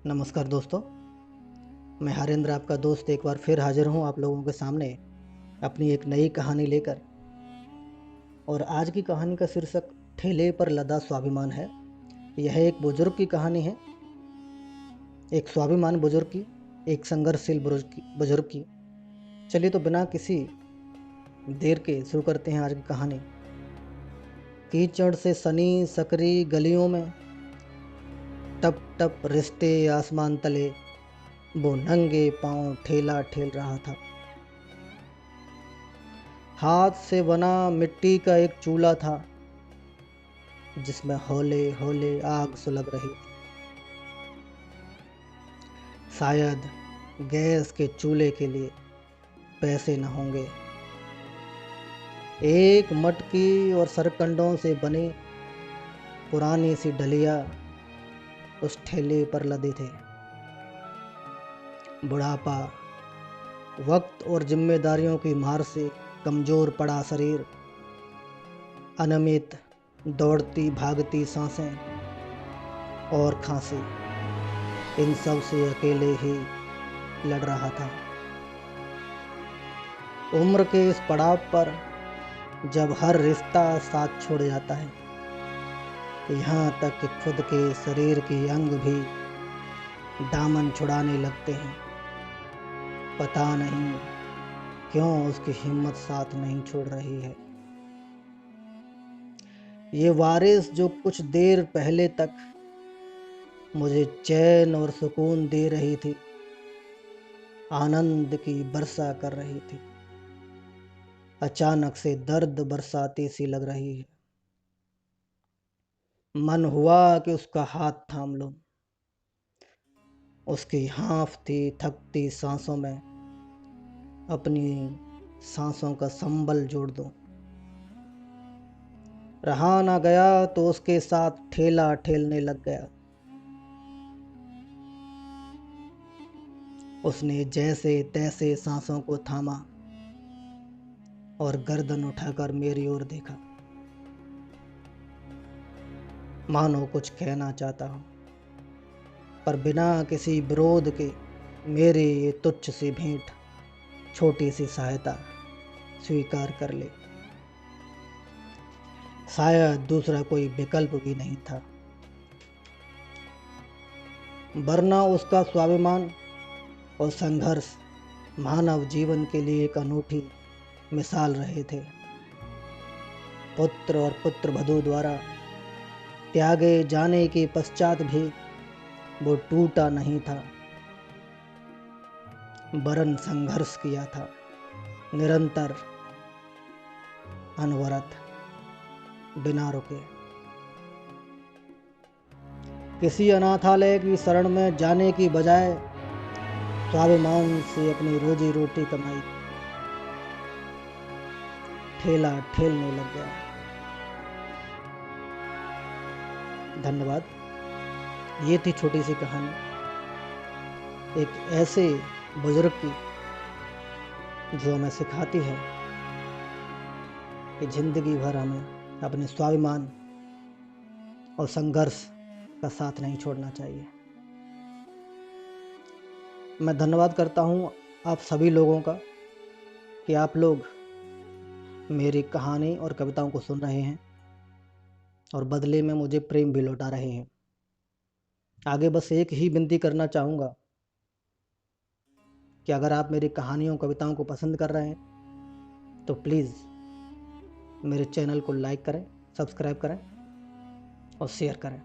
नमस्कार दोस्तों, मैं हरेंद्र आपका दोस्त एक बार फिर हाजिर हूँ आप लोगों के सामने अपनी एक नई कहानी लेकर। और आज की कहानी का शीर्षक ठेले पर लदा स्वाभिमान है। यह एक बुजुर्ग की कहानी है, एक स्वाभिमान बुजुर्ग की, एक संघर्षशील बुजुर्ग की। चलिए तो बिना किसी देर के शुरू करते हैं आज की कहानी। कीचड़ से सनी सकरी गलियों में टप टप रिश्ते आसमान तले, वो नंगे पांव ठेला ठेल रहा था। हाथ से बना मिट्टी का एक चूल्हा था जिसमें हौले हौले आग सुलग रही थी। शायद गैस के चूल्हे के लिए पैसे न होंगे। एक मटकी और सरकंडों से बनी पुरानी सी डलिया उस ठेले पर लदे थे। बुढ़ापा, वक्त और जिम्मेदारियों की मार से कमजोर पड़ा शरीर, अनियमित दौड़ती भागती सांसें और खांसी, इन सब से अकेले ही लड़ रहा था। उम्र के इस पड़ाव पर जब हर रिश्ता साथ छोड़ जाता है, यहाँ तक कि खुद के शरीर के अंग भी दामन छुड़ाने लगते हैं। पता नहीं क्यों उसकी हिम्मत साथ नहीं छोड़ रही है। ये वारिस जो कुछ देर पहले तक मुझे चैन और सुकून दे रही थी, आनंद की वर्षा कर रही थी, अचानक से दर्द बरसाती सी लग रही है। मन हुआ कि उसका हाथ थाम लूं, उसकी हाँफती थकती सांसों में अपनी सांसों का संबल जोड़ दूं। रहा ना गया तो उसके साथ ठेला ठेलने लग गया। उसने जैसे तैसे सांसों को थामा और गर्दन उठाकर मेरी ओर देखा, मानो कुछ कहना चाहता हूं, पर बिना किसी विरोध के मेरी ये तुच्छ सी भेंट, छोटी सी सहायता स्वीकार कर ले। शायद दूसरा कोई विकल्प भी नहीं था, वरना उसका स्वाभिमान और संघर्ष मानव जीवन के लिए एक अनूठी मिसाल रहे थे। पुत्र और पुत्र वधू द्वारा त्यागे जाने के पश्चात भी वो टूटा नहीं था, वरन संघर्ष किया था, निरंतर, अनवरत, बिना रुके। किसी अनाथालय की शरण में जाने की बजाय स्वाभिमान से अपनी रोजी रोटी कमाई, ठेला ठेलने लग गया। धन्यवाद। ये थी छोटी सी कहानी एक ऐसे बुजुर्ग की जो हमें सिखाती है कि जिंदगी भर हमें अपने स्वाभिमान और संघर्ष का साथ नहीं छोड़ना चाहिए। मैं धन्यवाद करता हूँ आप सभी लोगों का कि आप लोग मेरी कहानी और कविताओं को सुन रहे हैं और बदले में मुझे प्रेम भी लौटा रहे हैं। आगे बस एक ही विनती करना चाहूँगा कि अगर आप मेरी कहानियों कविताओं को पसंद कर रहे हैं तो प्लीज़ मेरे चैनल को लाइक करें, सब्सक्राइब करें और शेयर करें।